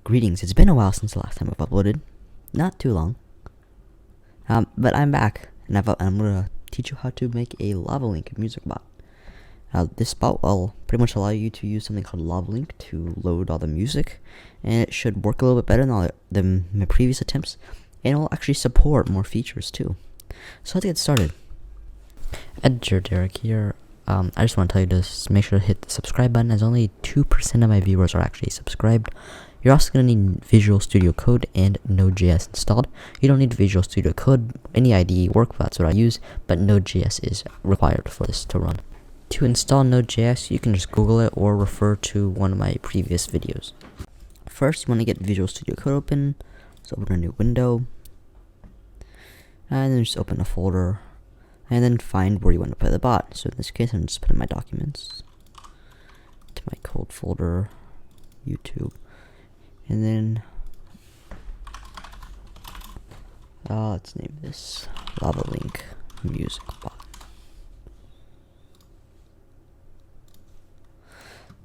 Greetings, it's been a while since the last time I've uploaded. Not too long. But I'm back, and I'm going to teach you how to make a Lavalink music bot. This bot will pretty much allow you to use something called Lavalink to load all the music, and it should work a little bit better than my previous attempts, and it will actually support more features too. So let's get started. Editor Derek here. I just want to tell you to make sure to hit the subscribe button, as only 2% of my viewers are actually subscribed. You're also going to need Visual Studio Code and Node.js installed. You don't need Visual Studio Code, any IDE work, that's what I use, but Node.js is required for this to run. To install Node.js, you can just Google it or refer to one of my previous videos. First, you want to get Visual Studio Code open, so open a new window, and then just open a folder, and then find where you want to put the bot. So in this case, I'm just putting my documents to my code folder, YouTube. And then, let's name this Lavalink music bot.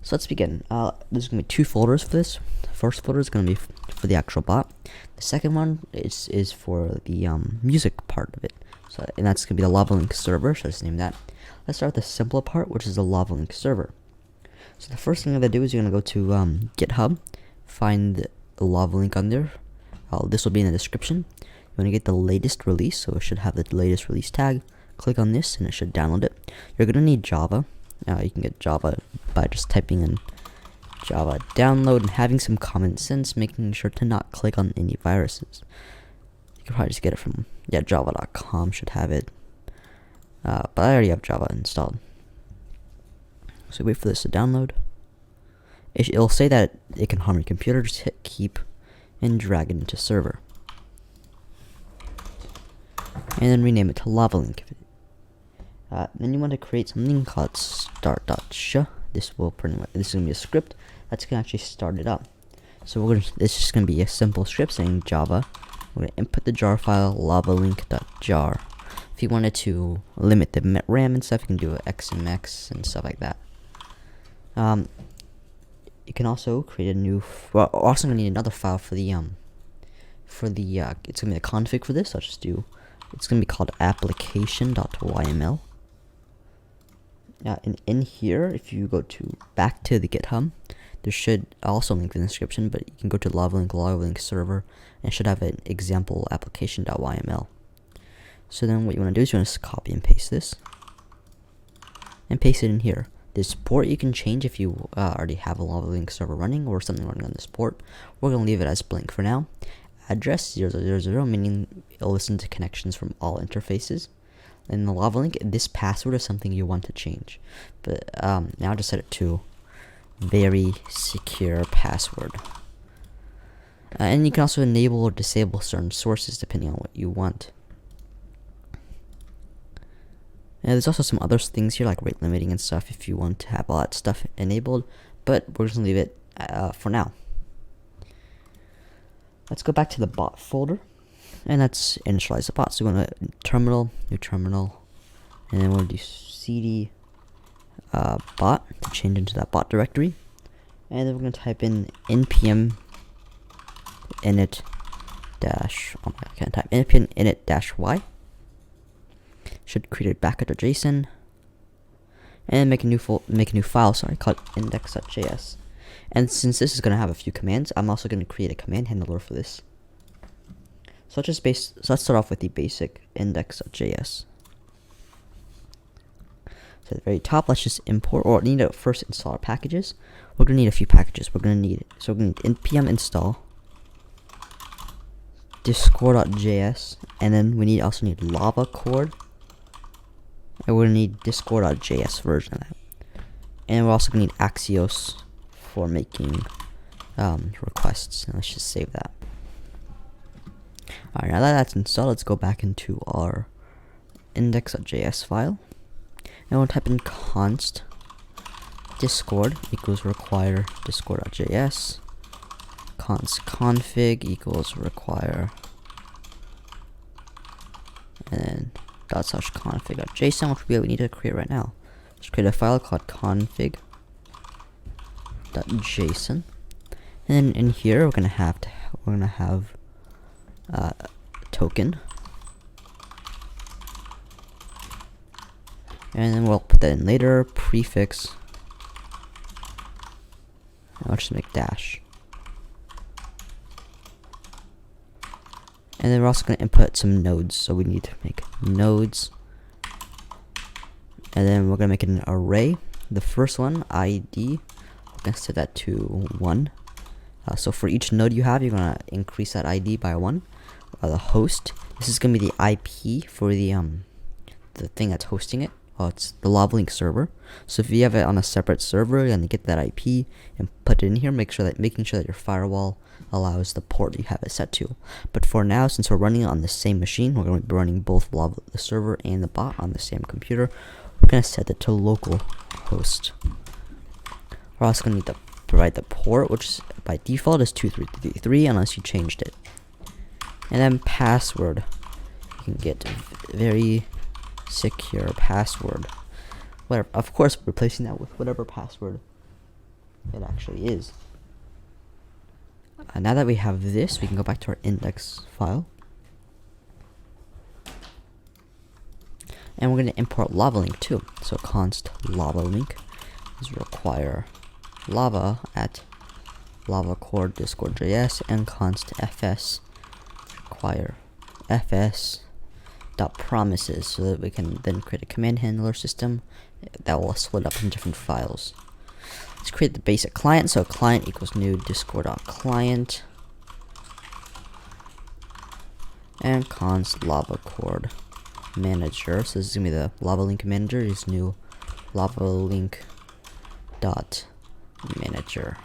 So let's begin. There's going to be two folders for this. The first folder is going to be for the actual bot. The second one is for the music part of it. So, and that's going to be the Lavalink server, so let's name that. Let's start with the simpler part, which is the Lavalink server. So the first thing I'm going to do is you're going to go to GitHub. Find the Lavalink on there. This will be in the description. You want to get the latest release, so it should have the latest release tag. Click on this and it should download it. You're going to need Java. You can get Java by just typing in Java download and having some common sense, making sure to not click on any viruses. You can probably just get it from java.com should have it. But I already have Java installed. So wait for this to download. It'll say that it can harm your computer. Just hit keep and drag it into server. And then rename it to Lavalink. Then you want to create something called start.sh. This is going to be a script that's going to actually start it up. So this is just going to be a simple script saying Java. We're going to input the jar file lavalink.jar. If you wanted to limit the RAM and stuff, you can do XMX and stuff like that. You can also create a new. We're also gonna need another file for the it's gonna be the config for this. So I'll just do. It's gonna be called application.yml. And in here, if you go back to the GitHub, there should also link in the description. But you can go to Lavalink server, and it should have an example application.yml. So then, what you want to do is you want to copy and paste this, and paste it in here. This port you can change if you already have a Lavalink server running or something running on this port. We're going to leave it as blank for now. Address 0000, meaning it'll listen to connections from all interfaces. And the Lavalink, this password is something you want to change. But now just set it to very secure password. And you can also enable or disable certain sources depending on what you want. And there's also some other things here like rate limiting and stuff if you want to have all that stuff enabled, but we're just going to leave it for now. Let's go back to the bot folder, and let's initialize the bot. So we're going to new terminal, and then we're going to do cd bot to change into that bot directory, and then we're going to type in npm init dash, oh my God, I can't type, npm init dash y. Should create a packet.json and make a new file, called index.js. And since this is going to have a few commands, I'm also going to create a command handler for this. So let's start off with the basic index.js. So at the very top, let's just import, or need to first install our packages. We're going to need a few packages. We're going to need npm install discord.js, and then we also need lava cord. And we're going to need discord.js version of that. And we're also going to need Axios for making requests. And let's just save that. Alright, now that that's installed, let's go back into our index.js file. And we'll type in const discord equals require discord.js. Const config equals require. And then ./config.json, which we need to create right now. Let's create a file called config.json, And then in here we're gonna have token, and then we'll put that in later. Prefix. I'll just make dash. And then we're also going to input some nodes, so we need to make nodes. And then we're going to make it an array. The first one, ID, we're going to set that to 1. So for each node you have, you're going to increase that ID by 1. The host, this is going to be the IP for the thing that's hosting it. It's the Lavalink server. So if you have it on a separate server, you're going to get that IP and put it in here. Making sure that your firewall allows the port you have it set to. But for now, since we're running it on the same machine, we're going to be running both the server and the bot on the same computer. We're going to set it to local host. We're also going to need to provide the port, which by default is 2333 unless you changed it. And then password. You can get very secure password. Whatever. Of course, replacing that with whatever password it actually is. Now that we have this, we can go back to our index file. And we're going to import Lavalink too. So const Lavalink is require lava at lava core discord.js, and const fs require fs dot promises, so that we can then create a command handler system that will split up in different files. Let's create the basic client. So client equals new discord.client, and const lava core manager. So this is gonna be the Lavalink manager. Is new Lavalink dot manager,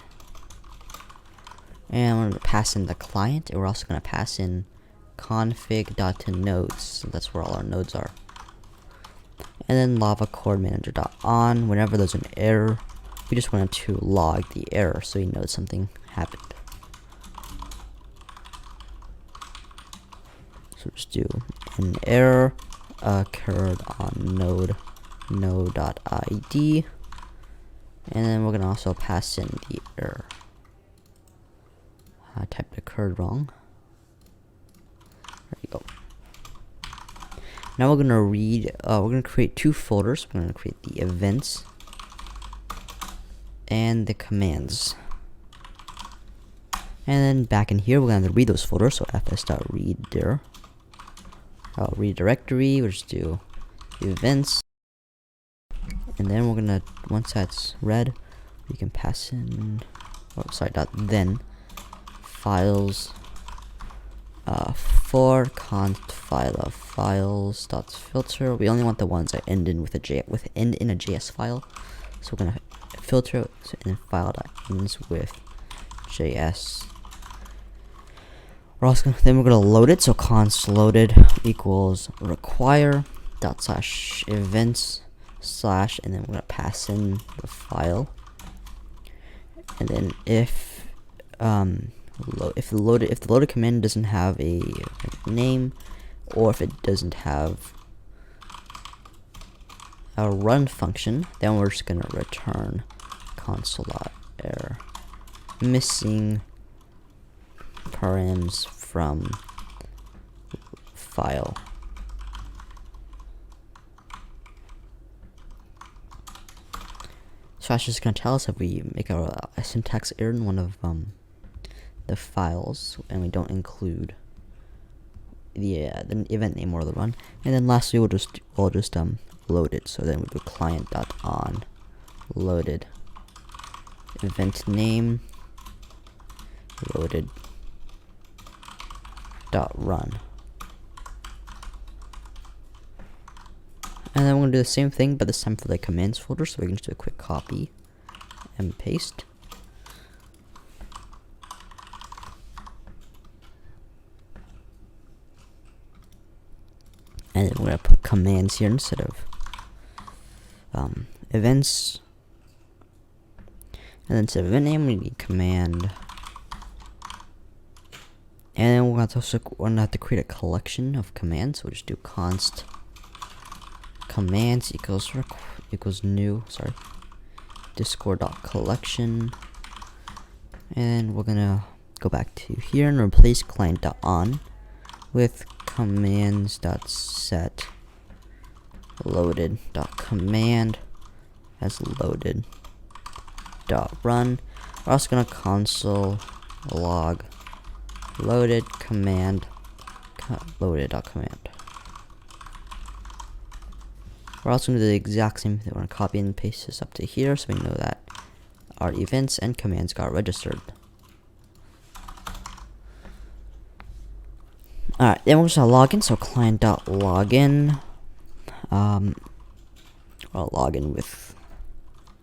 and we're gonna pass in the client, and we're also gonna pass in config.nodes. So that's where all our nodes are. And then lava core manager.on. Whenever there's an error, we just wanted to log the error so we know something happened. So just do an error occurred on node.id, and then we're gonna also pass in the error. I typed occurred wrong. There you go. Now we're gonna create two folders. We're gonna create the events and the commands. And then back in here, we're gonna have to read those folders. So fs.read there. Read directory. We'll just do events, and then we're gonna, once that's read, we can pass in. Then files. For const file of files dot filter, we only want the ones that end in end in a JS file. So we're gonna filter it, and then file that ends with JS. We're also then we're gonna load it. So const loaded equals require dot slash events slash, and then we're gonna pass in the file. And then if the loaded command doesn't have a name, or if it doesn't have a run function, then we're just gonna return console.error missing params from file. So that's just gonna tell us if we make a syntax error in one of the files, and we don't include the event name or the run. And then lastly, we'll just load it. So then we do client.on loaded event name loaded dot run. And then we're gonna do the same thing, but this time for the commands folder. So we can just do a quick copy and paste. And then we're gonna put commands here instead of events. And then instead of event name, we need command. And then we're gonna have to create a collection of commands. So we'll just do const commands equals new discord.collection And we're gonna go back to here and replace client.on with commands.set loaded.command as loaded dot run. We're also gonna console log loaded command loaded.command. We're also gonna do the exact same thing. We're gonna copy and paste this up to here so we know that our events and commands got registered. Alright, then we're just gonna log in. So client.login. I'll log in with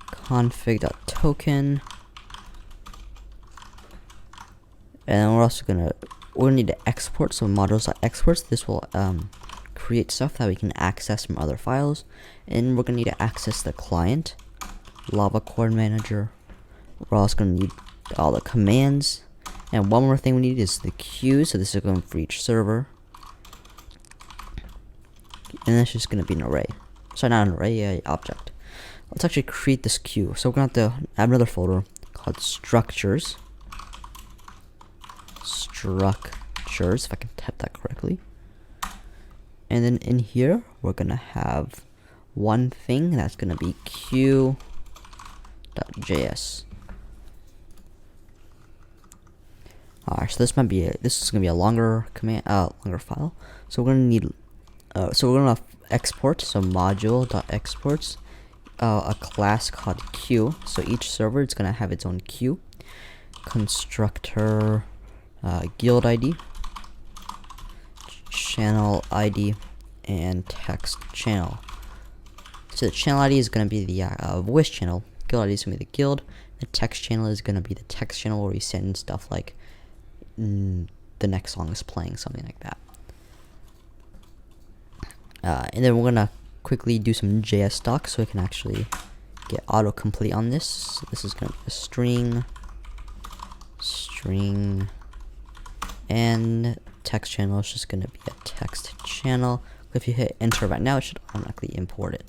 config.token. And we're also gonna need to export some modules.exports. This will create stuff that we can access from other files. And we're gonna need to access the client, Lava Core Manager. We're also gonna need all the commands. And one more thing we need is the queue. So this is going for each server. And that's just gonna be an array. Sorry, not an array, object. Let's actually create this queue. So we're gonna have to add another folder called structures. Structures, if I can type that correctly. And then in here, we're gonna have one thing that's gonna be queue.js. Alright, so this is gonna be a longer longer file. So we're gonna need so we're gonna export some module.exports a class called queue. So each server is gonna have its own queue, constructor, guild ID, channel ID, and text channel. So the channel ID is gonna be the voice channel. Guild ID is gonna be the guild. The text channel is gonna be the text channel where we send stuff like the next song is playing, something like that. And then we're gonna quickly do some JS docs so we can actually get autocomplete on this. So this is gonna be a string, and text channel is just gonna be a text channel. If you hit enter right now, it should automatically import it.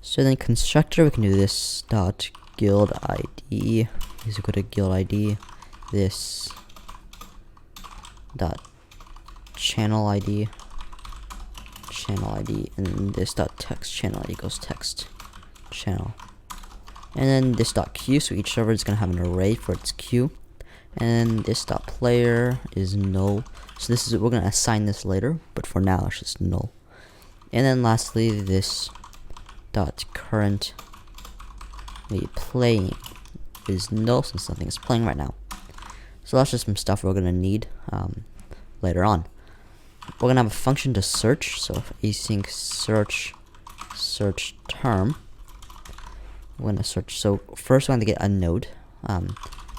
So then constructor, we can do this dot guild ID is equal to guild ID. This dot channel ID, and this dot text channel equals text channel. And then this dot queue, so each server is gonna have an array for its queue. And then this dot player is null. So this is, we're gonna assign this later, but for now it's just null. And then lastly, this dot current playing is null since nothing is playing right now. So that's just some stuff we're gonna need later on. We're gonna have a function to search. So async search term. We're gonna search. So first we're gonna get a node.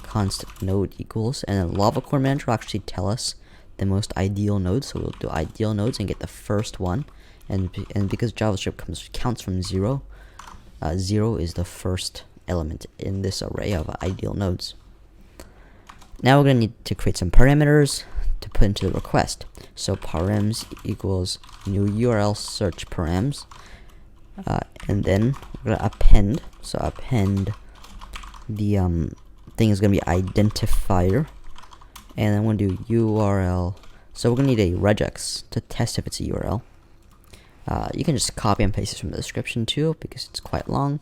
Const node equals, and then Lava Core Manager will actually tell us the most ideal nodes. So we'll do ideal nodes and get the first one. And because JavaScript counts from 0, 0 is the first element in this array of ideal nodes. Now we're going to need to create some parameters to put into the request. So params equals new URL search params, and then we're going to append. So append the thing is going to be identifier, and then we're going to do URL. So we're going to need a regex to test if it's a URL. You can just copy and paste this from the description too because it's quite long.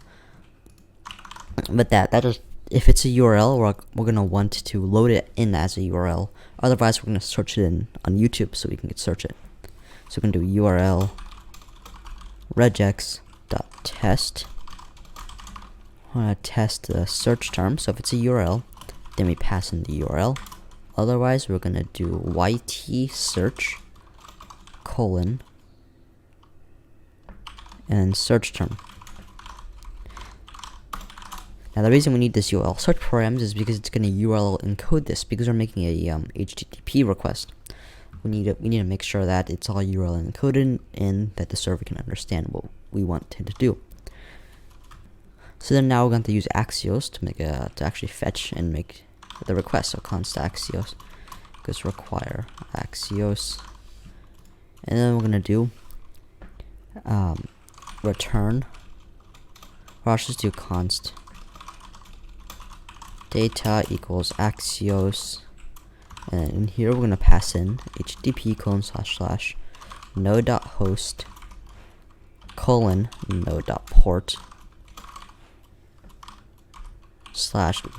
But that just, if it's a URL, we're gonna want to load it in as a URL. Otherwise, we're gonna search it in on YouTube so we can search it. So we're gonna do URL regex.test. We're gonna test the search term. So if it's a URL, then we pass in the URL. Otherwise, we're gonna do yt search colon and search term. Now the reason we need this URL search params is because it's going to URL encode this, because we're making a HTTP request. We need to make sure that it's all URL encoded and that the server can understand what we want it to do. So then now we're going to use Axios to actually fetch and make the request. So const Axios goes require Axios, and then we're going to do return, or I'll just do const data equals axios, and in here we're gonna pass in http:// node.host node.port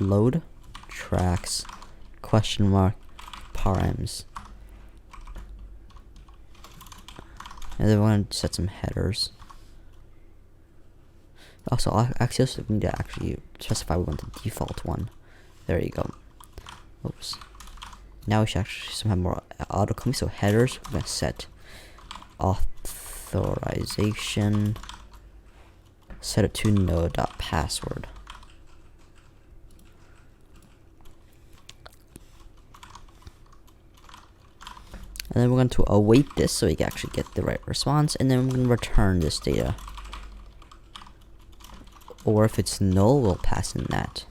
/ load tracks !params. And then we're going to set some headers. Also, Axios, we need to actually specify we want the default one. There you go. Oops. Now we should actually have more autocomplete. So headers, we're going to set authorization. Set it to node.password. And then we're going to await this so we can actually get the right response, and then we're going to return this data. Or if it's null, we'll pass in that.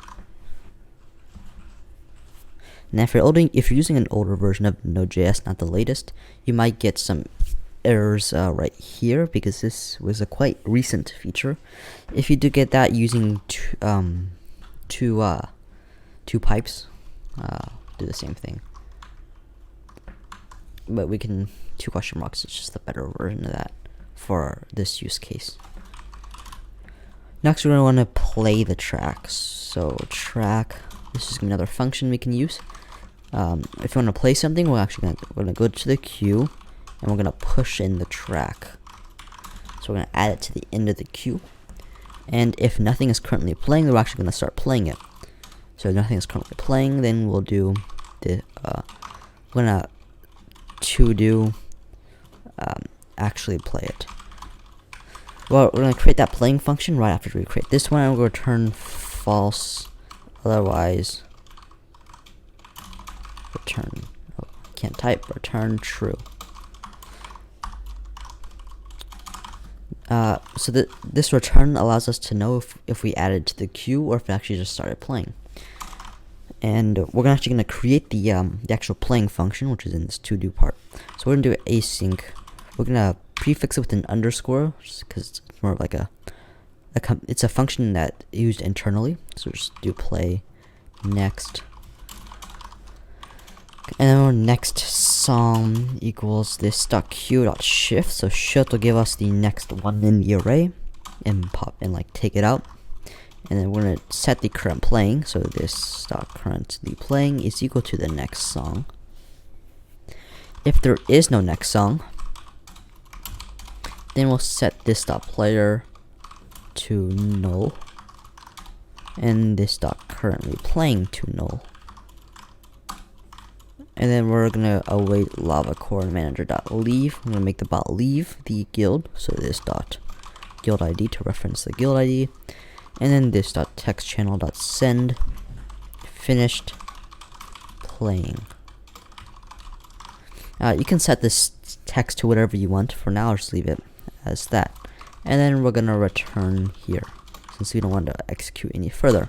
Now if you're using an older version of Node.js, not the latest, you might get some errors right here, because this was a quite recent feature. If you do get that using two pipes, do the same thing. But we can, 2 question marks, it's just a better version of that for this use case. Next, we're going to want to play the track. So track, this is another function we can use. If you want to play something, we're going to go to the queue, and we're going to push in the track. So we're going to add it to the end of the queue. And if nothing is currently playing, we're actually going to start playing it. So if nothing is currently playing, then we'll do the, we're going to do actually play it. Well, we're going to create that playing function right after we create this one, and we'll return false. Otherwise, return, can't type, return true. So this return allows us to know if we added to the queue or if it actually just started playing. And we're actually going to create the actual playing function, which is in this to do part. So we're going to do async. We're going to prefix it with an underscore, because it's more of like it's a function that used internally. So just do play next, and then our next song equals this .q.shift. So shift will give us the next one in the array, and take it out. And then we're going to set the current playing. So this currently playing is equal to the next song. If there is no next song, then we'll set this player to null, and this currently playing to null. And then we're gonna await lava core manager.leave. I'm gonna make the bot leave the guild, so this guild ID to reference the guild ID. And then this text channel.send finished playing. You can set this text to whatever you want. For now, I'll just leave it as that. And then we're gonna return here, since we don't want to execute any further.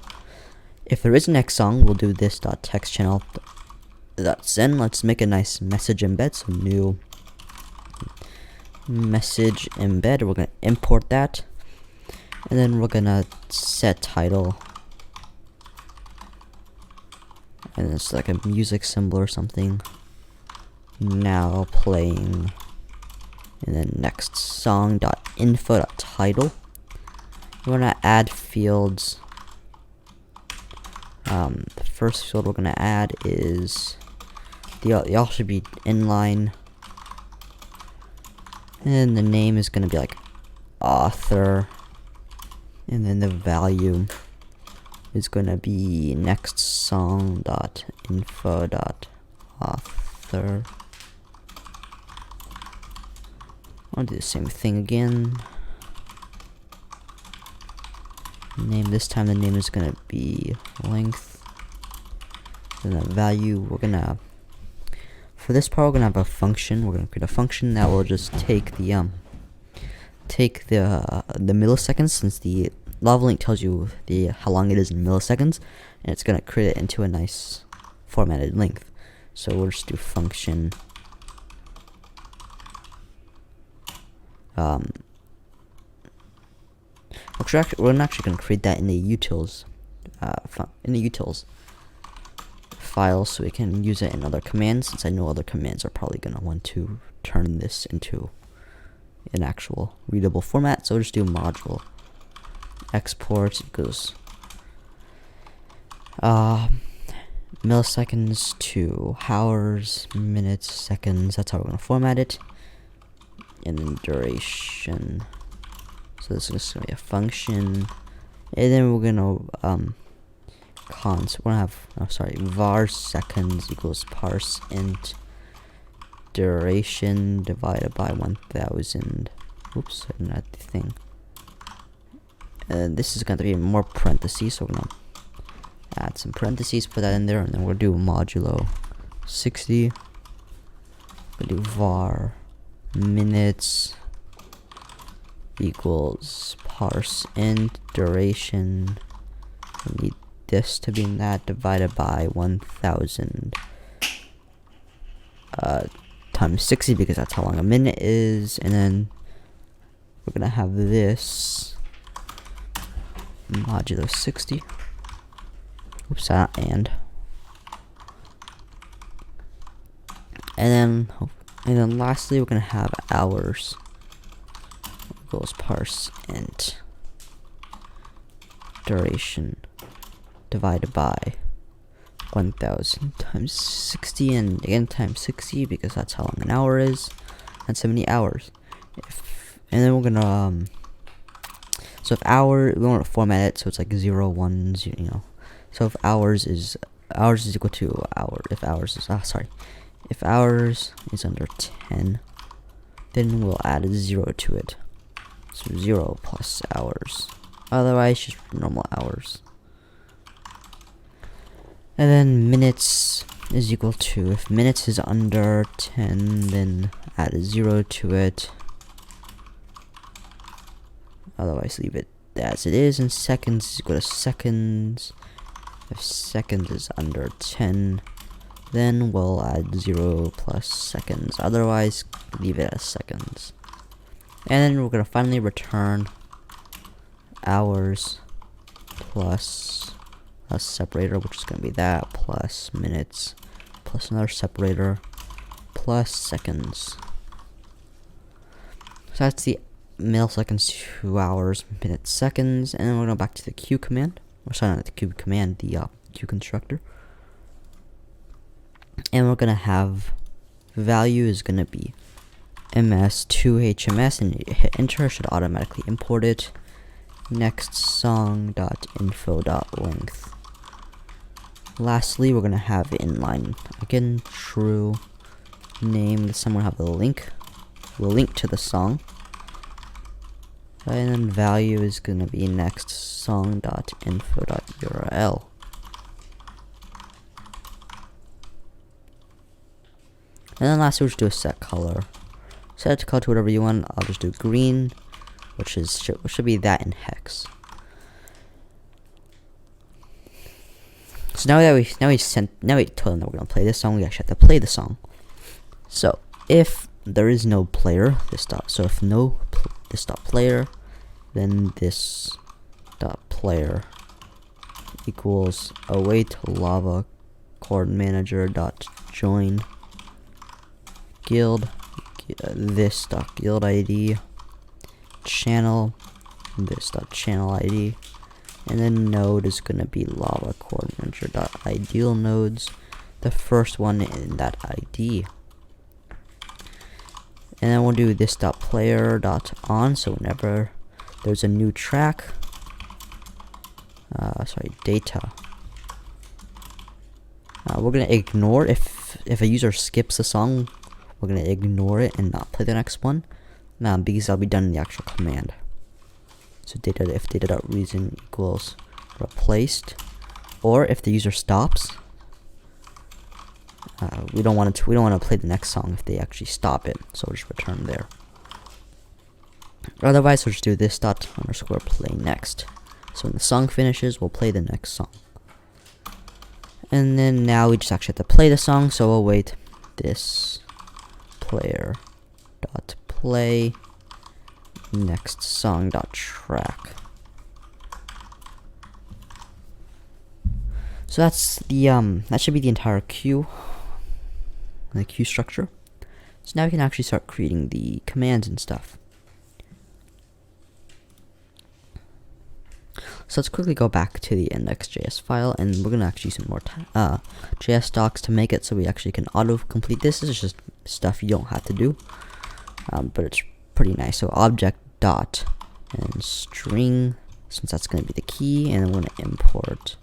If there is a next song, we'll do this text channel.send. Let's make a nice message embed. So new message embed. We're gonna import that. And then we're gonna set title, and it's like a music symbol or something. Now playing, and then next song.info.title. We're gonna add fields. The first field we're gonna add is they all should be inline, and the name is gonna be like author. And then the value is going to be next song.info.author. I'll do the same thing again. Name, this time the name is going to be length. And the value, we're going to, for this part, we're going to have a function. We're going to create a function that will just take the milliseconds, since the Lavalink tells you how long it is in milliseconds, and it's gonna create it into a nice formatted length. So we'll just do function we're not actually gonna create that in the utils file so we can use it in other commands, since I know other commands are probably going to want to turn this into an actual readable format. So we'll just do module export equals milliseconds to hours, minutes, seconds. That's how we're going to format it. And then duration. So this is just going to be a function. And then we're going to const. We're going to have var seconds equals parse int duration divided by 1000. Oops, I didn't add the thing. And this is going to be more parentheses, so we're going to add some parentheses, put that in there, and then we'll do modulo 60. We'll do var minutes equals parse int duration. We need this to be in that divided by 1000 times 60, because that's how long a minute is. And then we're gonna have this modulo 60. Oops, and then lastly we're gonna have hours equals parse int duration divided by 1000 times 60, and again times 60 because that's how long an hour is, and 70 hours. And then we're gonna so if we want to format it so it's like 0, 1, 0, you know. So if hours is equal to hour, if hours is under 10, then we'll add a 0 to it. So 0 plus hours. Otherwise, just normal hours. And then minutes is equal to, if minutes is under 10, then add a 0 to it. Otherwise, leave it as it is. And seconds is equal to seconds. If seconds is under 10, then we'll add 0 plus seconds. Otherwise, leave it as seconds. And then we're going to finally return hours plus a separator, which is going to be that, plus minutes, plus another separator, plus seconds. So that's the milliseconds to hours, minutes, seconds. And then we're going to go back to the Q command. Not the Q command, the Q constructor. And we're going to have value is going to be ms2hms, and you hit enter, should automatically import it. Next song.info.length. Lastly, we're going to have inline again true. Name the song, we'll have the link. We'll link to the song. And then value is going to be next song.info.url. And then lastly, we'll just do a set color. Set it to color to whatever you want. I'll just do green, which should be that in hex. So now we told them that we're gonna play this song, we actually have to play the song. So if there is no player, this dot player, then this dot player equals await lava chord manager dot join guild, this dot guild ID channel, this dot channel ID, and then node is gonna be lava chord manager dot ideal nodes, the first one in that ID. And then we'll do this dot player dot on, so whenever there's a new track, data, we're gonna ignore if a user skips a song, we're gonna ignore it and not play the next one, because that'll be done in the actual command. So if data.reason equals replaced, or if the user stops, we don't want to play the next song if they actually stop it, so we'll just return there. Otherwise, we'll just do this dot underscore play next. So when the song finishes, we'll play the next song. And then now we just actually have to play the song, so we'll wait this player dot play next song dot track. So that's the that should be the entire queue, the queue structure. So now we can actually start creating the commands and stuff. So let's quickly go back to the index.js file, and we're gonna actually use some more JS docs to make it so we actually can auto-complete this. This is just stuff you don't have to do, but it's pretty nice. So object dot and string, since that's gonna be the key, and then we're gonna import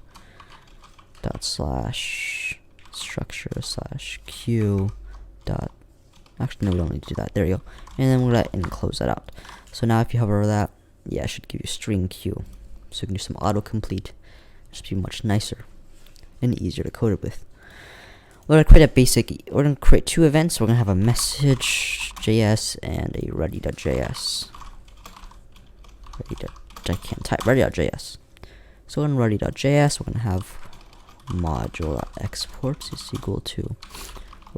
dot slash structure slash queue dot. Actually, no, we don't need to do that. There you go. And then we're gonna close that out. So now if you hover over that, yeah, it should give you string queue. So you can do some autocomplete. Just be much nicer and easier to code it with. We're gonna create a basic. We're gonna create two events. We're gonna have a message.js and a ready.js. I can't type ready.js. So in ready.js, we're gonna have module.export is equal to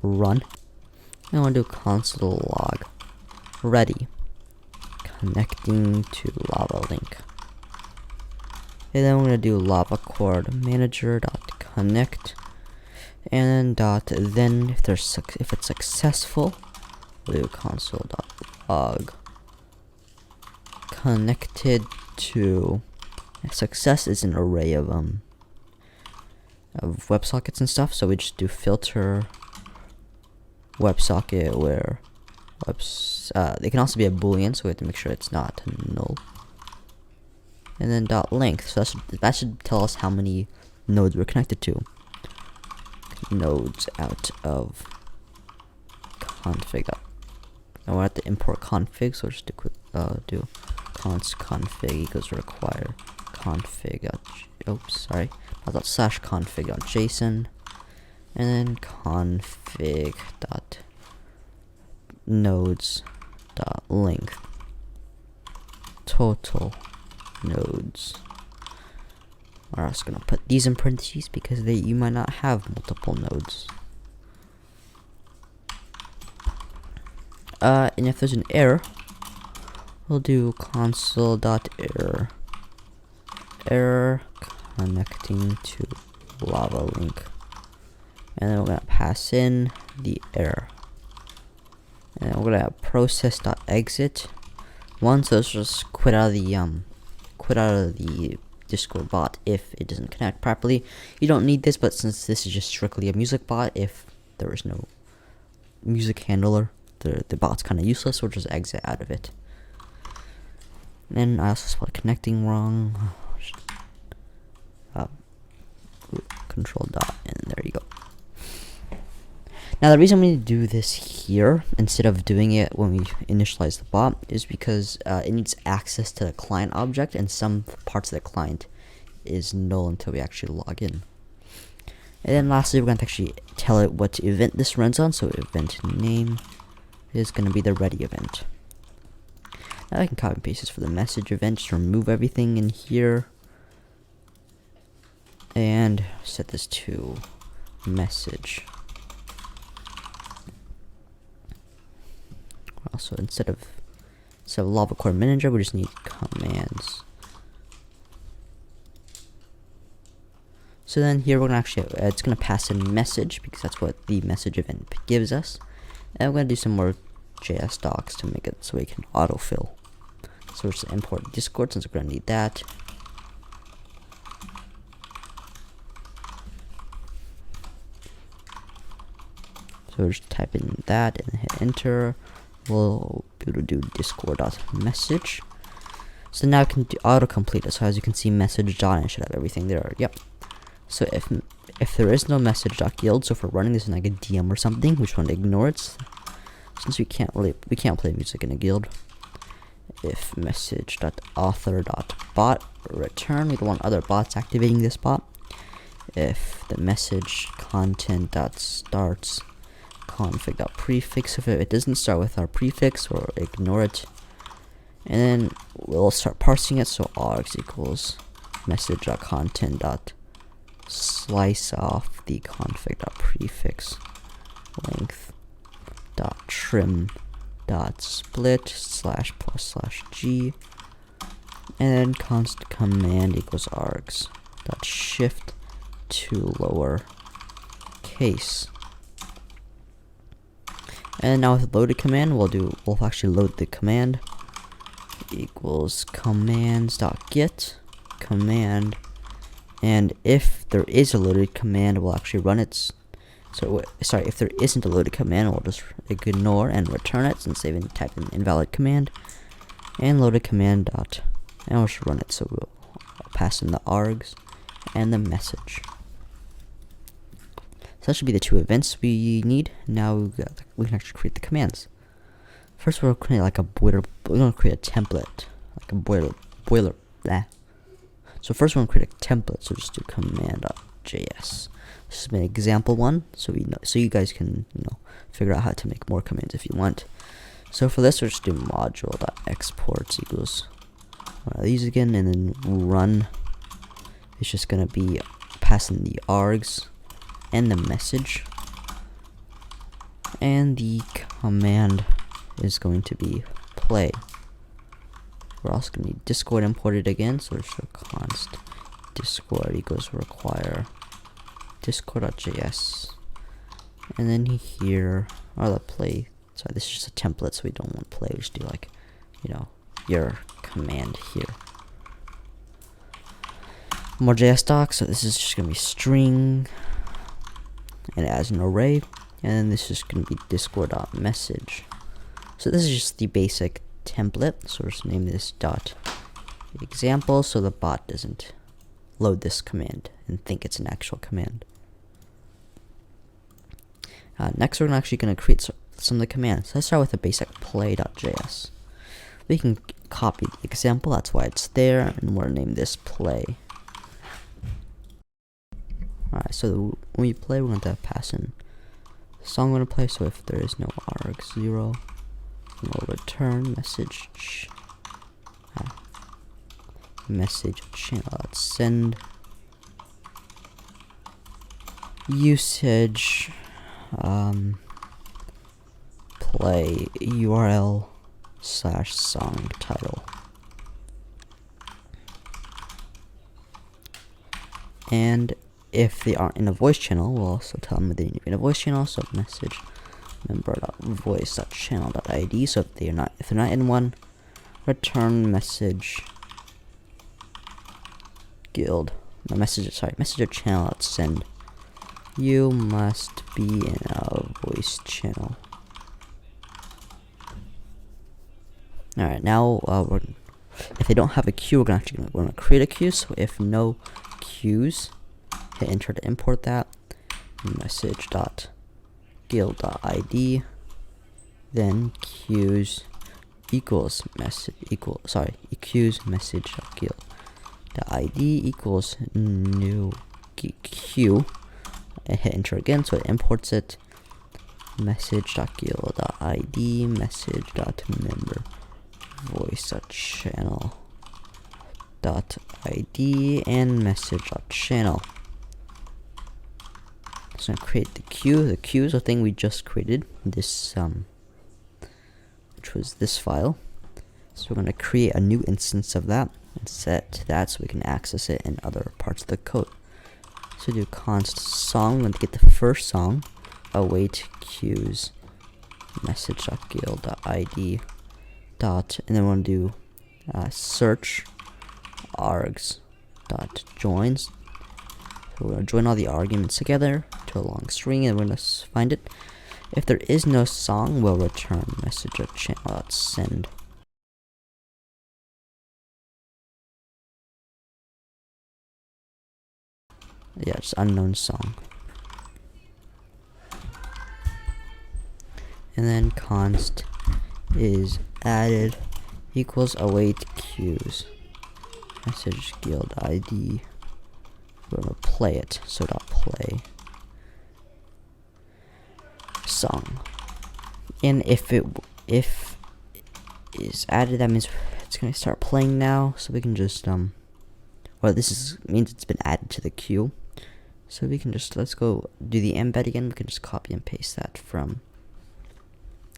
run. And I want to do console log ready connecting to Lavalink. And then we're gonna do lava cord manager dot connect, and then if it's successful, we'll do console dot log connected to. Success is an array of WebSockets and stuff, so we just do filter WebSocket where they can also be a boolean, so we have to make sure it's not null. And then dot length, so that should tell us how many nodes we're connected to. Nodes out of config. Now we have to import config, so we'll just do const config equals require config. Oops, sorry. Dot slash config dot JSON, and then config dot nodes dot length total nodes. We're also gonna put these in parentheses because you might not have multiple nodes. And if there's an error, we'll do console.error error connecting to Lavalink, and then we're gonna pass in the error, and then we're gonna have process.exit one, so let's just quit out of the Discord bot if it doesn't connect properly. You don't need this, but since this is just strictly a music bot, if there is no music handler, the bot's kind of useless, so we'll just exit out of it. And then I also spelled connecting wrong. Control dot, and there you go. Now the reason we do this here instead of doing it when we initialize the bot is because it needs access to the client object, and some parts of the client is null until we actually log in. And then lastly, we're going to actually tell it what event this runs on. So event name is going to be the ready event. Now I can copy and paste this for the message event. Just remove everything in here and set this to message. Also, instead of lava core manager, we just need commands. So then here we're gonna actually it's gonna pass in message because that's what the message event gives us, and we're gonna do some more JS docs to make it so we can autofill. So we're just gonna import Discord since we're gonna need that. So we'll just type in that and hit enter. We'll be able to do discord.message. So now I can do autocomplete it. So as you can see, message dot, and I should have everything there. Yep. So if there is no message.guild, so if we're running this in like a DM or something, we just want to ignore it, since we can't play music in a guild. If message.author.bot return, we don't want other bots activating this bot. If the message content.starts config.prefix, if it doesn't start with our prefix, or ignore it, and then we'll start parsing it. So args equals message.content.slice off the config.prefix length dot trim dot split slash plus slash g, and then const command equals args dot shift to lower case. And now with the loaded command, we'll actually load the command equals commands.get command, and if there is a loaded command, we'll actually run it. So sorry, if there isn't a loaded command, we'll just ignore and return it since they've been typed in invalid command, and loaded command dot, and we'll just run it. So we'll pass in the args and the message. So that should be the two events we need. Now we can actually create the commands. First, we'll create like a we're gonna create a template, like a boiler. Blah. So first, we're gonna create a template. So just do command.js. This is an example one, so you guys can figure out how to make more commands if you want. So for this, we'll just do module.exports equals one of these again, and then run. It's just gonna be passing the args and the message, and the command is going to be play. We're also going to need Discord imported again, so we're just const Discord equals require discord.js, and then here are the play. Sorry, this is just a template, so we don't want play. We just do like your command here. More JS docs. So this is just going to be string and as an array, and then this is going to be discord.message. So this is just the basic template, so we'll just name this dot example so the bot doesn't load this command and think it's an actual command. Next, we're actually going to create some of the commands. So let's start with the basic play.js. We can copy the example, that's why it's there, and we're going to name this play. Alright, so when we play, we're going to pass in the song we're going to play. So if there is no arg0, we'll return message channel.send usage play url/song title. And if they aren't in a voice channel, we'll also tell them they need to be in a voice channel. So message member.voice.channel.id. So if they're not in one, return message messenger channel.send. You must be in a voice channel. Alright, now if they don't have a queue, we're gonna create a queue. So if no queues, hit enter to import that. Message.guild.id, then queues equals queues message.guild.id equals new queue, and hit enter again, so it imports it. Message.guild.id message.member voice.channel.id and message.channel. So I'm gonna create the queue. The queue is a thing we just created, this which was this file. So we're gonna create a new instance of that and set that so we can access it in other parts of the code. So do const song. We're going to get the first song, await queues message.guild.id dot, and then we're going to do search args.joins. So we're going to join all the arguments together to a long string, and we're going to find it. If there is no song, we'll return message.channel.send. Yeah, it's unknown song. And then const is added equals await queues message guild ID. We're gonna play it, so dot play song. And if it is added, that means it's gonna start playing now. So we can just well, means it's been added to the queue. So we can just, let's go do the embed again. We can just copy and paste that from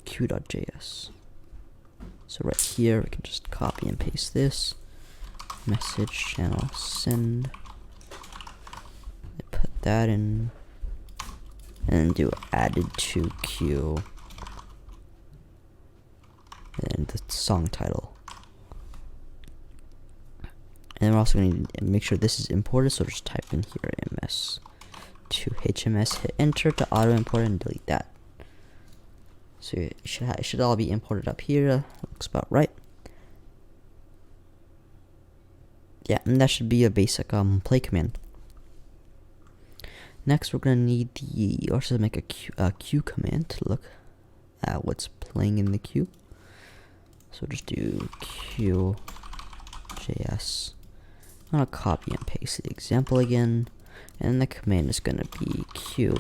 queue.js. So right here, we can just copy and paste this. Message channel send. Put that in, and do added to queue, and the song title. And we're also going to make sure this is imported, so just type in here ms to HMS, hit enter to auto import and delete that. So it should all be imported up here. Looks about right. Yeah, and that should be a basic play command. Next, we're gonna need the also make a queue command to look at what's playing in the queue. So just do queue.js. I'm gonna copy and paste the example again, and the command is gonna be queue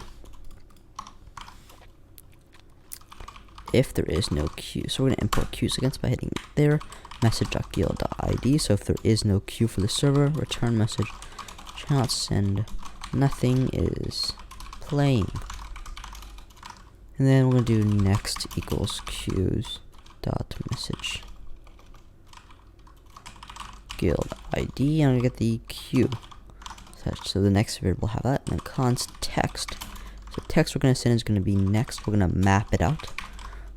if there is no queue. So we're gonna import queues against by hitting there, message.gil.id. So if there is no queue for the server, return message cannot send, nothing is playing. And then we're gonna do next equals queues dot message guild ID, and I'm gonna get the queue. So the next variable will have that, and then const text. So text we're gonna send is gonna be next. We're gonna map it out.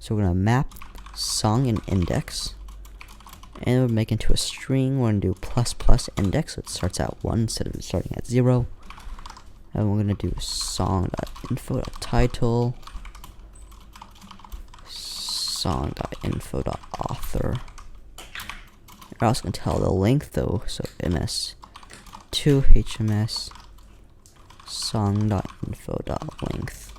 So we're gonna map song and index, and we're making into a string. We're gonna do ++ index, so it starts at 1 instead of starting at 0. And we're gonna do song.info.title, song.info.author. We're also gonna tell the length though, so ms to HMS song.info.length.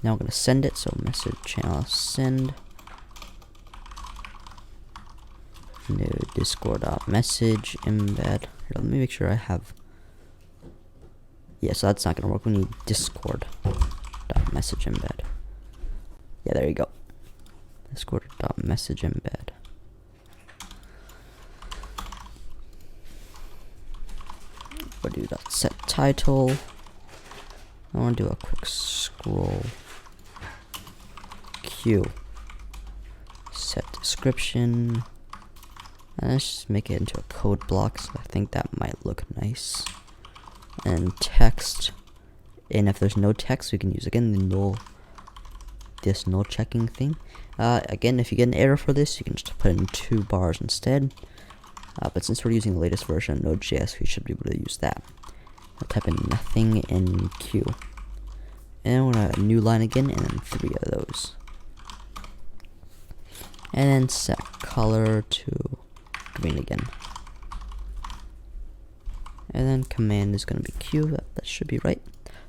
Now we're gonna send it, so message channel send new discord.message embed. Here, let me make sure I have. Yeah, so that's not gonna work. We need discord.message embed. Yeah, there you go. Discord.message embed. We'll do .set title. I want to do a quick scroll. Queue. Set description. And let's just make it into a code block, so I think that might look nice. And text. And if there's no text, we can use again the null. This null checking thing. Again, if you get an error for this, you can just put it in 2 bars instead. But since we're using the latest version of Node.js, we should be able to use that. I'll type in nothing in queue. And we're gonna a new line again, and then 3 of those. And then set color to green again. And then command is gonna be queue. That should be right.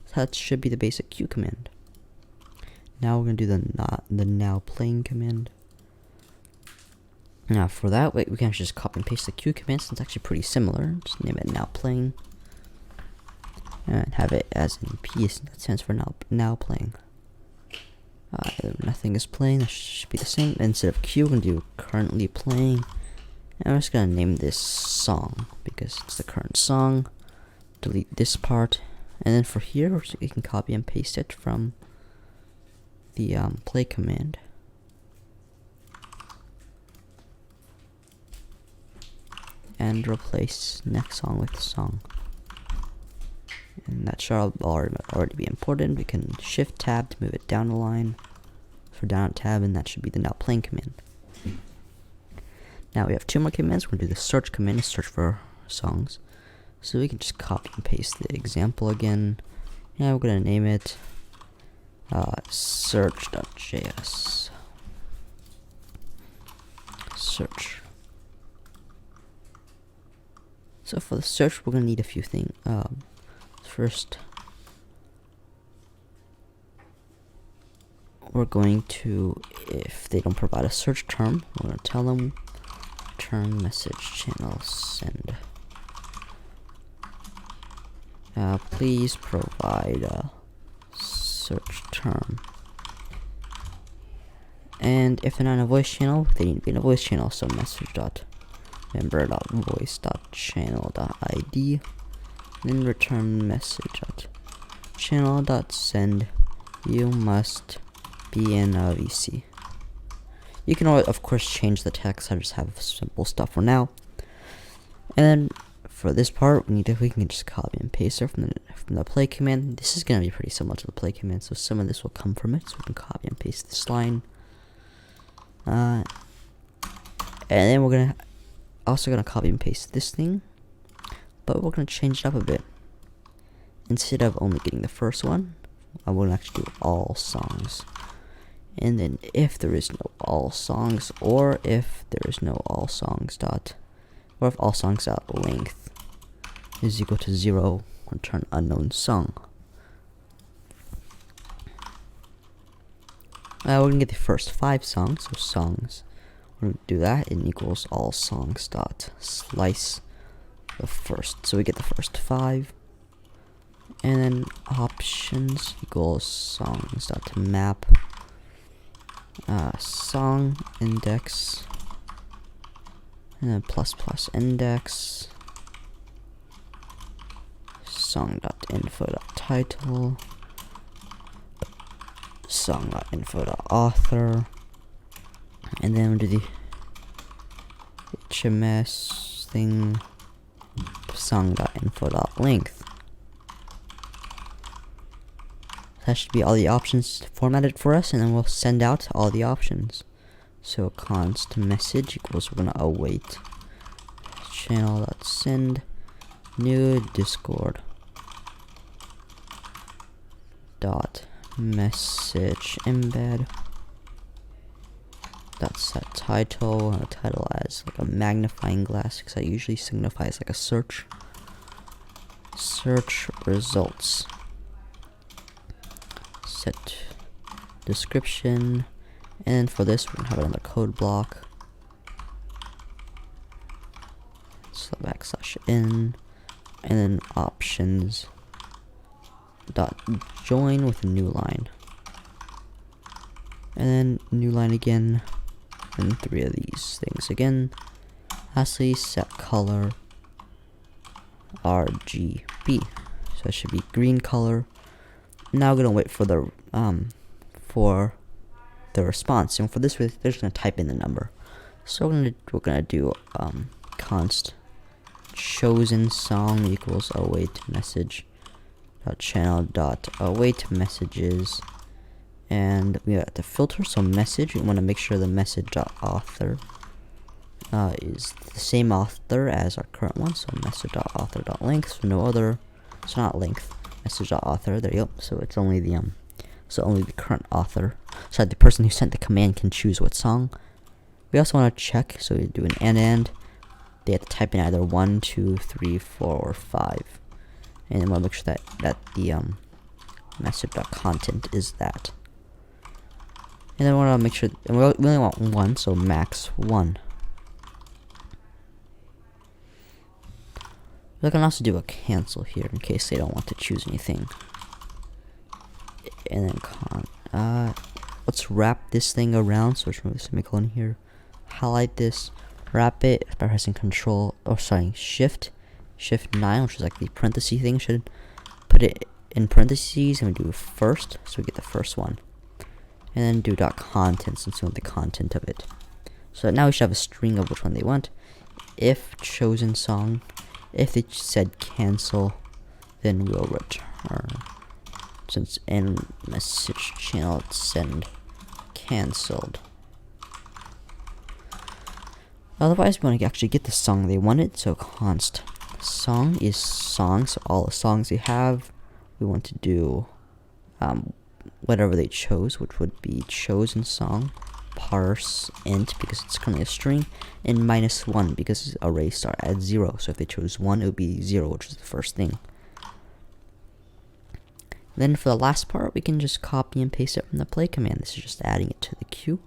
So that should be the basic queue command. Now we're gonna do the now playing command. Now for that, we can actually just copy and paste the queue command, since it's actually pretty similar. Just name it now playing, and have it as in P. That stands for now playing. Nothing is playing. That should be the same. Instead of queue, we're gonna do currently playing, and I'm just gonna name this song because it's the current song. Delete this part, and then for here, you can copy and paste it from the play command. And replace next song with song. And that should already be imported. We can shift tab to move it down a line for down tab, and that should be the now playing command. Now we have 2 more commands. We're gonna do the search command to search for songs. So we can just copy and paste the example again. Now we're gonna name it search.js. Search. So for the search, we're gonna need a few things. First, we're going to, if they don't provide a search term, we're gonna tell them return message channel send. Please provide a search term. And if they're not in a voice channel, they need to be in a voice channel. So member.voice.channel.id, then return message.channel.send. You must be in a VC. You can of course change the text. I just have simple stuff for now. And then for this part, we can just copy and paste it from the play command. This is gonna be pretty similar to the play command, so some of this will come from it. So we can copy and paste this line, and then we're also gonna copy and paste this thing, but we're gonna change it up a bit. Instead of only getting the first one, I will actually do all songs. And then if there is no all songs, or if there is no all songs or if all songs dot length is equal to 0, return unknown song. We're gonna get the first 5 songs, so songs. We're gonna do that and equals all songs dot slice the first. So we get the first 5. And then options equals songs dot map song index, and then ++ index song dot info dot title song dot info dot author, and then we'll do the HMS thing song dot info dot length. That should be all the options formatted for us, and then we'll send out all the options. So const message equals, we're gonna await channel.send new discord dot message embed dot set title, and a title as like a magnifying glass, because that usually signifies like a search results. Set description, and for this we're gonna have another code block. So \n, and then options dot join with a new line, and then new line again, and 3 of these things again. Lastly, set color RGB, so it should be green color. Now we're gonna wait for the response, and for this they're just gonna type in the number. So we're gonna do const chosen song equals await message dot channel dot await messages, and we have to filter. So message, we want to make sure the message dot author is the same author as our current one. So message dot author dot length, so no other, so not length. Message dot author, there you go. So it's only the only the current author, so that the person who sent the command can choose what song. We also want to check, so we do an and they have to type in either 1, 2, 3, 4, or 5, and then we'll make sure that the message dot content is that. And then we want to make sure, and we only want 1, so max 1. We can also do a cancel here in case they don't want to choose anything. And then let's wrap this thing around. So let's remove the semicolon here. Highlight this, wrap it by pressing Shift 9, which is like the parenthesis thing. Should put it in parentheses, and we do first, so we get the first one. And then do dot content, since we want the content of it. So now we should have a string of which one they want. If chosen song. If they said cancel, then we'll return, since in message channel send cancelled. Otherwise, we want to actually get the song they wanted. So const song is song, so all the songs they have, we want to do whatever they chose, which would be chosen song, parse int because it's currently a string, and -1 because array start at 0. So if they chose 1, it would be 0, which is the first thing. Then for the last part, we can just copy and paste it from the play command. This is just adding it to the queue.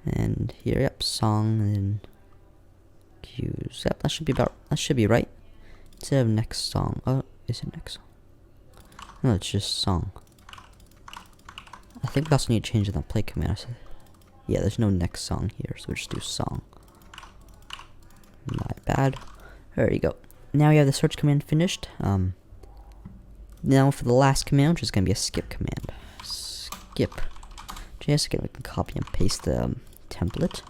And here, yep, song, and then queues. Yep, that should be right. Instead of next song. Oh, is it next song? No, it's just song. I think we also need to change the play command. Yeah, there's no next song here, so we'll just do song. My bad. There you go. Now we have the search command finished. Now for the last command, which is going to be a skip command. Skip. JS, again, we can copy and paste the template.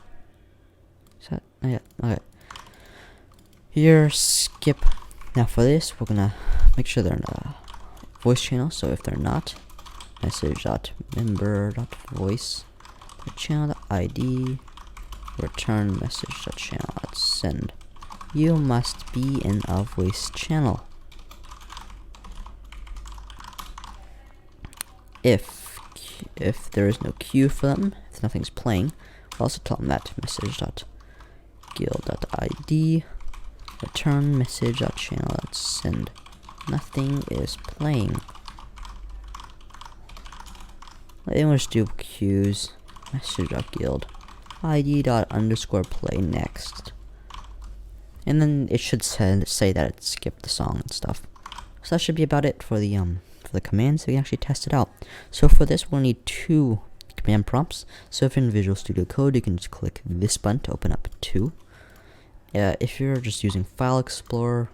Oh yeah, okay. Here, skip. Now for this, we're gonna make sure they're in a voice channel. So if they're not, message.member.voice channel.id return message.channel.send. You must be in a voice channel. If there is no queue for them, if nothing's playing, we'll also tell them that message.guild.id return message.channel.send. Nothing is playing. Then we'll just do queues message.guild id._play next. And then it should say that it skipped the song and stuff. So that should be about it for the commands, so we can actually test it out. So for this, we'll need 2 command prompts. So if you're in Visual Studio Code, you can just click this button to open up 2. If you're just using File Explorer,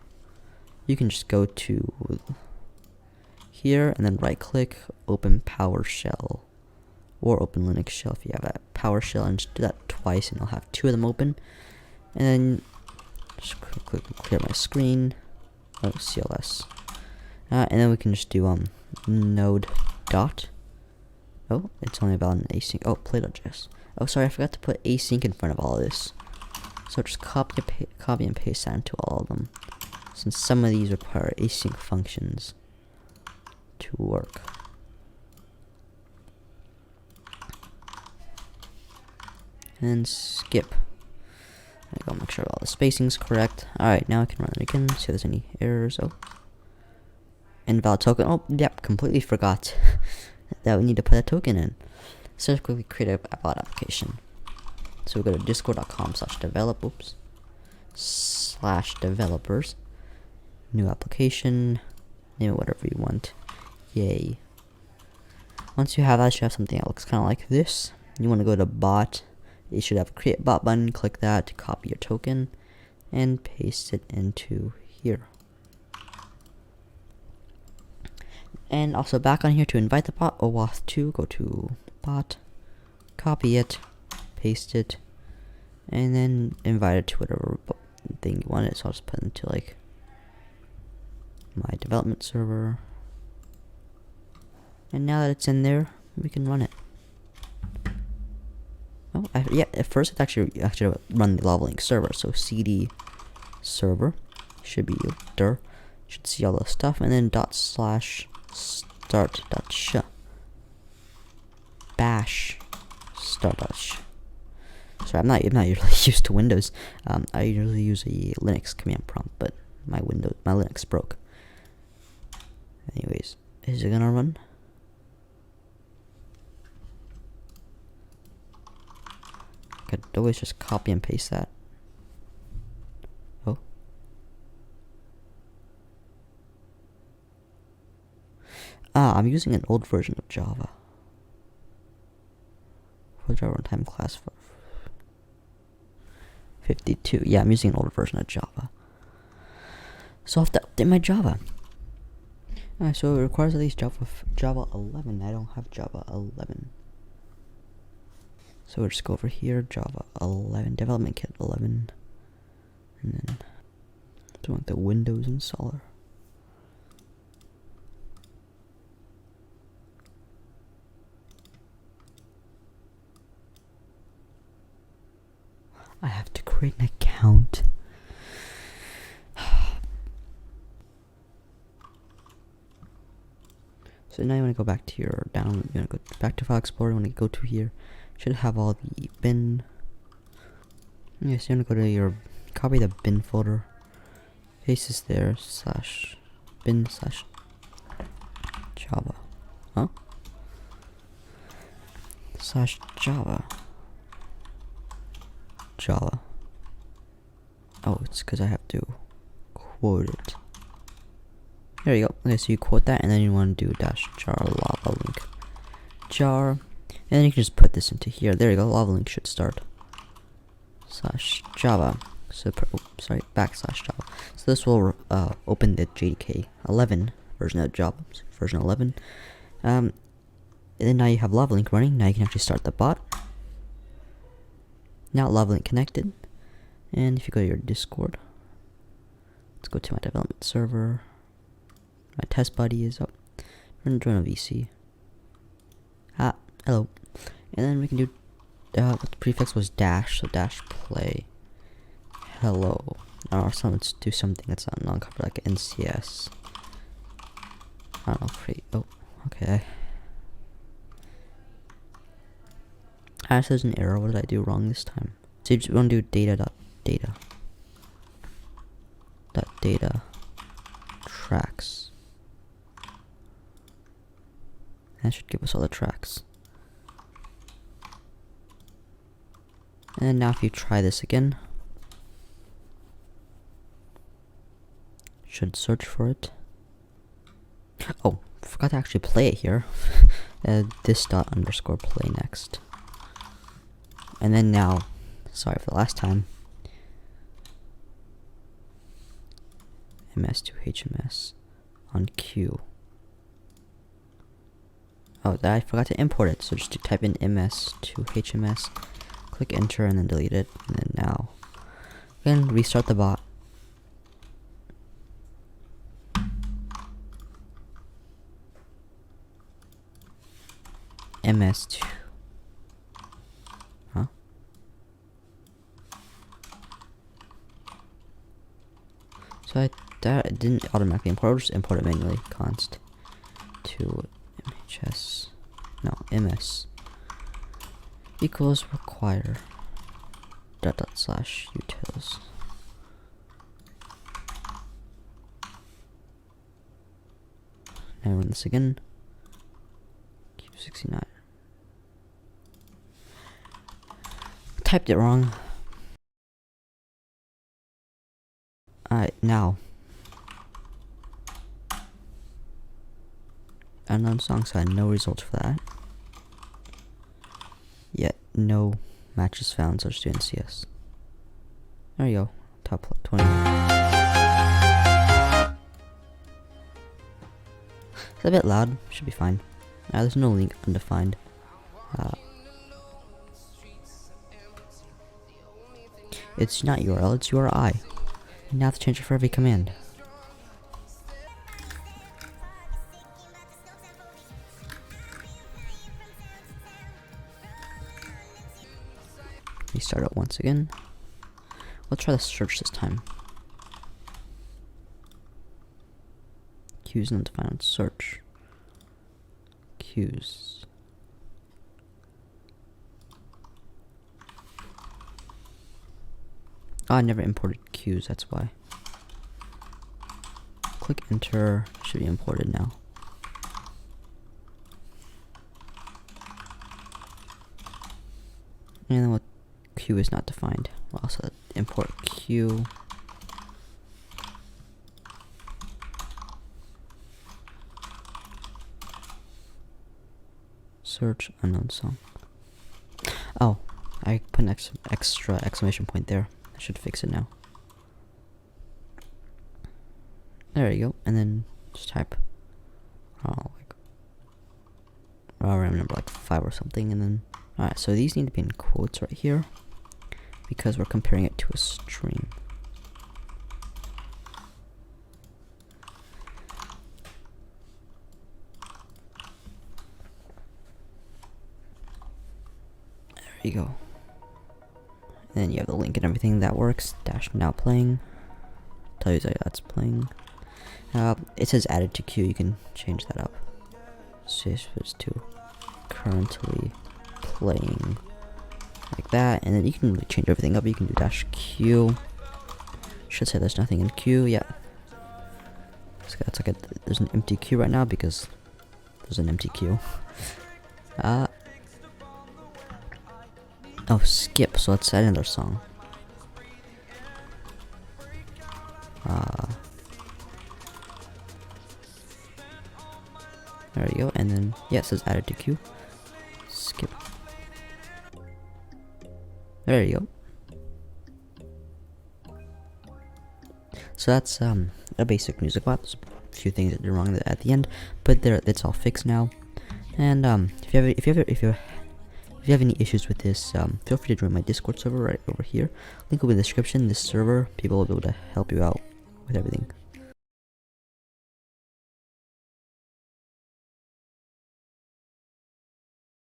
you can just go to here and then right click, open PowerShell, or open Linux shell if you have that PowerShell, and just do that twice and you'll have 2 of them open. And then just click clear my screen. Oh, CLS. And then we can just do node dot. Oh, it's only about an async. Oh, play.js. Oh, sorry, I forgot to put async in front of all of this. So just copy and paste that into all of them, since some of these require async functions to work. And skip. I gotta make sure all the spacing's correct. Alright, now I can run it again, see if there's any errors. Oh. Invalid token. Oh, yep, completely forgot that we need to put a token in. So let's quickly create a bot application. So we go to discord.com/developers, new application, name it whatever you want. Yay. Once you have that, you should have something that looks kind of like this. You want to go to bot. You should have a create bot button. Click that to copy your token and paste it into here. And also back on here to invite the bot, OAuth 2, go to bot, copy it, paste it, and then invite it to whatever thing you want it. So I'll just put it into like my development server. And now that it's in there, we can run it. Oh, yeah, at first it actually run the Lavalink server. So cd server should be dir. Should see all the stuff, and then ./start.sh bash start.sh. Sorry, I'm not usually used to Windows. I usually use a Linux command prompt, but my Linux broke. Anyways, is it gonna run? Could always just copy and paste that. Oh. I'm using an old version of Java. For Java runtime class 52. Yeah, I'm using an older version of Java. So I'll have to update my Java. Alright, so it requires at least Java 11. I don't have Java 11. So we'll just go over here, Java 11, development kit 11, and then doing the Windows installer. I have to create an account. So now you want to go back to your you want to go back to File Explorer. You want to go to here. Should have all the bin. Yes, you want to go to your copy the bin folder. Paste this there /bin/Java. Huh? /Java. Java. Oh, it's because I have to quote it. There you go. Okay, so you quote that, and then you want to do -jar Lavalink jar, and then you can just put this into here. There you go. Lavalink should start /Java. So /Java. So this will open the JDK 11 version of Java, version 11. And then now you have Lavalink running. Now you can actually start the bot. Now Lavalink connected. And if you go to your Discord, let's go to my development server. My test buddy is up. We're gonna join a VC. Hello. And then we can do what the prefix was dash, so dash play hello. Or let's do something that's not non-covered, like NCS. I don't know, create. Oh, okay. There's an error. What did I do wrong this time? So you want to do data tracks. That should give us all the tracks. And now if you try this again, should search for it. Oh, forgot to actually play it here. This dot underscore play next. And then now, sorry for the last time, ms to hms on Q. Oh, I forgot to import it, so just type in ms to hms, click enter, and then delete it. And then now, again, restart the bot. ms2. Huh? So that didn't automatically import. I'll just import it manually. Const to mhs. No, ms equals require dot slash utils. Now run this again. Q69. Typed it wrong. Alright, now. Unknown song, so I had no results for that. Yet, no matches found, so just do NCS. There you go. Top 20. It's a bit loud, should be fine. There's no link undefined. It's not URL, it's URI. You now have to change it for every command. Restart it once again. Let's try the search this time. Q's not defined. Search. Q's. Oh, I never imported Q's, that's why. Click enter, should be imported now. And then what Q is not defined. We'll also import Q. Search unknown song. Oh, I put an extra exclamation point there. I should fix it now. There you go. And then just type random number like 5 or something, and then alright, so these need to be in quotes right here because we're comparing it to a string. There you go. And then you have the link and everything that works. Dash now playing. Tell you that that's playing. It says added to queue. You can change that up. Switch to currently playing like that, and then you can change everything up. You can do dash queue. Should say there's nothing in queue. Yeah. So that's like there's an empty queue right now because there's an empty queue. Oh, skip. So let's add another song. There you go, and then yeah, it says added to queue. Skip. There you go. So that's a basic music bot. There's a few things that are wrong at the end, but it's all fixed now. And if you If you have any issues with this, feel free to join my Discord server right over here. Link will be in the description. This server, people will be able to help you out with everything.